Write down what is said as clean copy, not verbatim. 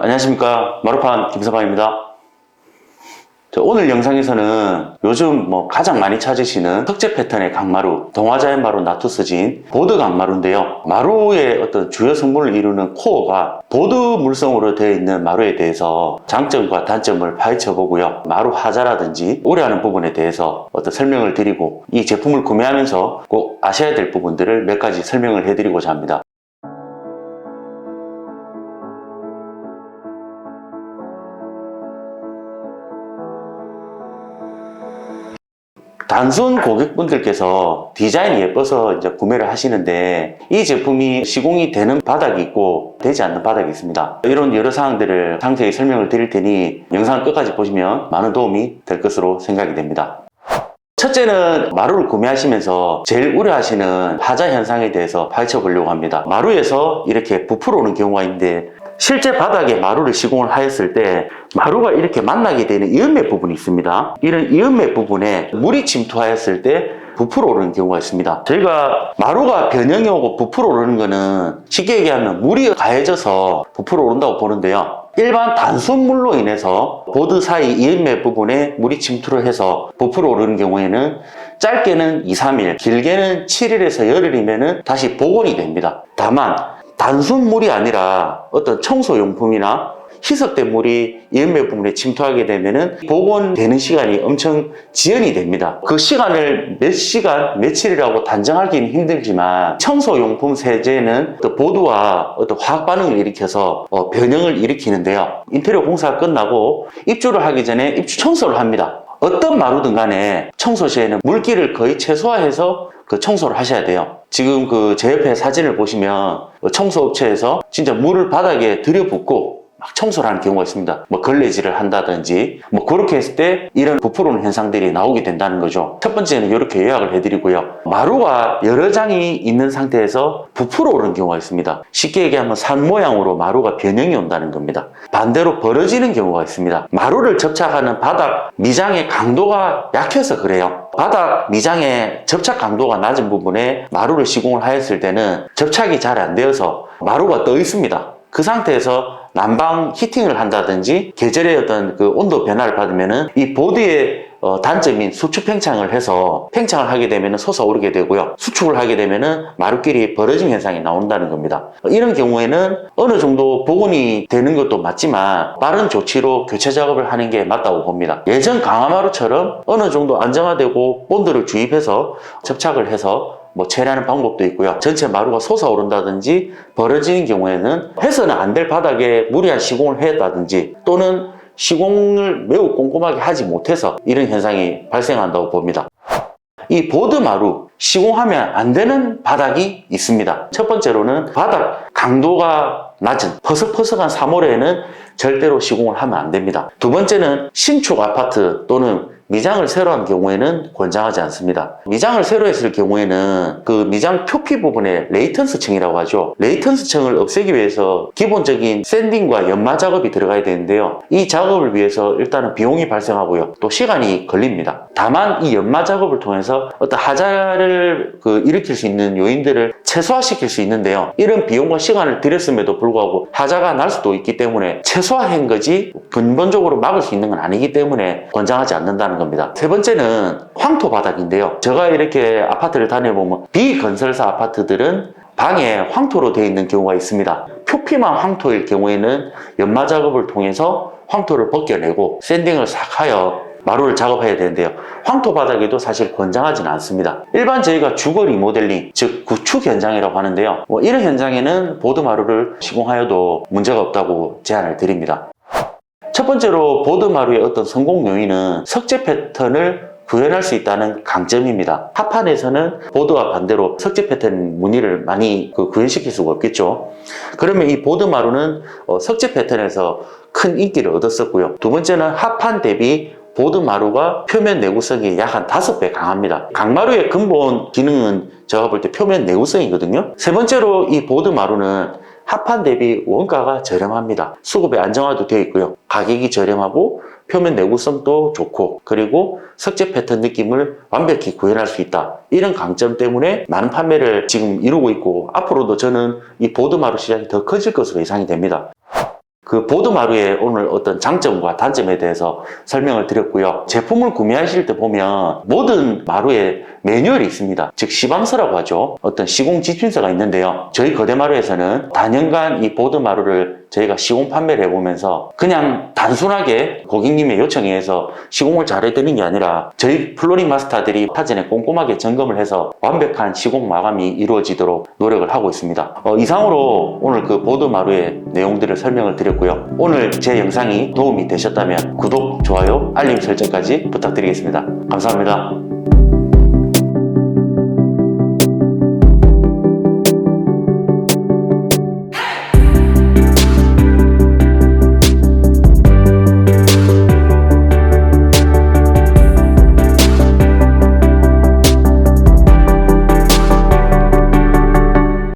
안녕하십니까, 마루판 김서방입니다. 오늘 영상에서는 요즘 가장 많이 찾으시는 석재 패턴의 강마루, 동화자연 마루 나투스진 보드 강마루인데요. 마루의 어떤 주요 성분을 이루는 코어가 보드 물성으로 되어 있는 마루에 대해서 장점과 단점을 파헤쳐 보고요. 마루 하자라든지 우려하는 부분에 대해서 어떤 설명을 드리고, 이 제품을 구매하면서 꼭 아셔야 될 부분들을 몇 가지 설명을 해드리고자 합니다. 단순 고객분들께서 디자인이 예뻐서 이제 구매를 하시는데, 이 제품이 시공이 되는 바닥이 있고 되지 않는 바닥이 있습니다. 이런 여러 사항들을 상세히 설명을 드릴 테니 영상 끝까지 보시면 많은 도움이 될 것으로 생각이 됩니다. 첫째는 마루를 구매하시면서 제일 우려하시는 하자 현상에 대해서 파헤쳐 보려고 합니다. 마루에서 이렇게 부풀어 오는 경우가 있는데, 실제 바닥에 마루를 시공을 하였을 때 마루가 이렇게 만나게 되는 이음매 부분이 있습니다. 이런 이음매 부분에 물이 침투하였을 때 부풀어 오르는 경우가 있습니다. 저희가 마루가 변형이 오고 부풀어 오르는 거는 쉽게 얘기하면 물이 가해져서 부풀어 오른다고 보는데요. 일반 단순물로 인해서 보드 사이 이음매 부분에 물이 침투를 해서 부풀어 오르는 경우에는 짧게는 2, 3일, 길게는 7일에서 열흘이면 다시 복원이 됩니다. 다만 단순 물이 아니라 어떤 청소용품이나 희석된 물이 이음매 부분에 침투하게 되면은 복원되는 시간이 엄청 지연이 됩니다. 그 시간을 몇 시간, 며칠이라고 단정하기는 힘들지만, 청소용품 세제는 또 보드와 어떤 화학 반응을 일으켜서 변형을 일으키는데요. 인테리어 공사가 끝나고 입주를 하기 전에 입주 청소를 합니다. 어떤 마루든 간에 청소 시에는 물기를 거의 최소화해서 청소를 하셔야 돼요. 지금 제 옆에 사진을 보시면 청소업체에서 진짜 물을 바닥에 들여붓고 막 청소를 하는 경우가 있습니다. 걸레질을 한다든지 그렇게 했을 때 이런 부풀어오는 현상들이 나오게 된다는 거죠. 첫 번째는 이렇게 요약을 해드리고요. 마루가 여러 장이 있는 상태에서 부풀어 오르는 경우가 있습니다. 쉽게 얘기하면 산 모양으로 마루가 변형이 온다는 겁니다. 반대로 벌어지는 경우가 있습니다. 마루를 접착하는 바닥 미장의 강도가 약해서 그래요. 바닥 미장의 접착 강도가 낮은 부분에 마루를 시공을 하였을 때는 접착이 잘 안 되어서 마루가 떠 있습니다. 그 상태에서 난방 히팅을 한다든지 계절의 어떤 온도 변화를 받으면은 이 보드의 단점인 수축 팽창을 해서 팽창을 하게 되면은 솟아오르게 되고요. 수축을 하게 되면은 마루끼리 벌어짐 현상이 나온다는 겁니다. 이런 경우에는 어느 정도 복원이 되는 것도 맞지만 빠른 조치로 교체 작업을 하는 게 맞다고 봅니다. 예전 강화마루처럼 어느 정도 안정화되고 본드를 주입해서 접착을 해서 처리하는 방법도 있고요. 전체 마루가 솟아오른다든지 벌어지는 경우에는 해서는 안 될 바닥에 무리한 시공을 했다든지, 또는 시공을 매우 꼼꼼하게 하지 못해서 이런 현상이 발생한다고 봅니다. 이 보드 마루 시공하면 안 되는 바닥이 있습니다. 첫 번째로는 바닥 강도가 낮은 퍼석퍼석한 사모래에는 절대로 시공을 하면 안 됩니다. 두 번째는 신축 아파트 또는 미장을 새로 한 경우에는 권장하지 않습니다. 미장을 새로 했을 경우에는 미장 표피 부분에 레이턴스층이라고 하죠. 레이턴스층을 없애기 위해서 기본적인 샌딩과 연마 작업이 들어가야 되는데요. 이 작업을 위해서 일단은 비용이 발생하고요. 또 시간이 걸립니다. 다만 이 연마 작업을 통해서 어떤 하자를 일으킬 수 있는 요인들을 최소화시킬 수 있는데요. 이런 비용과 시간을 들였음에도 불구하고 하자가 날 수도 있기 때문에 최소화한 거지 근본적으로 막을 수 있는 건 아니기 때문에 권장하지 않는다는 겁니다. 세 번째는 황토 바닥인데요. 제가 이렇게 아파트를 다녀보면 비건설사 아파트들은 방에 황토로 되어 있는 경우가 있습니다. 표피만 황토일 경우에는 연마 작업을 통해서 황토를 벗겨내고 샌딩을 싹 하여 마루를 작업해야 되는데요. 황토 바닥에도 사실 권장하지는 않습니다. 일반 저희가 주거 리모델링, 즉 구축 현장이라고 하는데요. 이런 현장에는 보드 마루를 시공하여도 문제가 없다고 제안을 드립니다. 첫 번째로 보드 마루의 어떤 성공 요인은 석재 패턴을 구현할 수 있다는 강점입니다. 합판에서는 보드와 반대로 석재 패턴 무늬를 많이 구현시킬 수가 없겠죠. 그러면 이 보드 마루는 석재 패턴에서 큰 인기를 얻었었고요. 두 번째는 합판 대비 보드 마루가 표면 내구성이 약 한 5배 강합니다. 강마루의 근본 기능은 제가 볼 때 표면 내구성이거든요. 세 번째로 이 보드 마루는 합판 대비 원가가 저렴합니다. 수급이 안정화도 되어 있고요. 가격이 저렴하고 표면 내구성도 좋고, 그리고 석재 패턴 느낌을 완벽히 구현할 수 있다. 이런 강점 때문에 많은 판매를 지금 이루고 있고, 앞으로도 저는 이 보드 마루 시장이 더 커질 것으로 예상이 됩니다. 그 보드마루의 오늘 어떤 장점과 단점에 대해서 설명을 드렸고요. 제품을 구매하실 때 보면 모든 마루에 매뉴얼이 있습니다. 즉 시방서라고 하죠. 어떤 시공 지침서가 있는데요. 저희 거대마루에서는 단연간 이 보드마루를 저희가 시공 판매를 해보면서 그냥 단순하게 고객님의 요청에 의해서 시공을 잘 해드리는 게 아니라 저희 플로링 마스터들이 사전에 꼼꼼하게 점검을 해서 완벽한 시공 마감이 이루어지도록 노력을 하고 있습니다. 이상으로 오늘 그 보드마루의 내용들을 설명을 드렸고요. 오늘 제 영상이 도움이 되셨다면 구독, 좋아요, 알림 설정까지 부탁드리겠습니다. 감사합니다.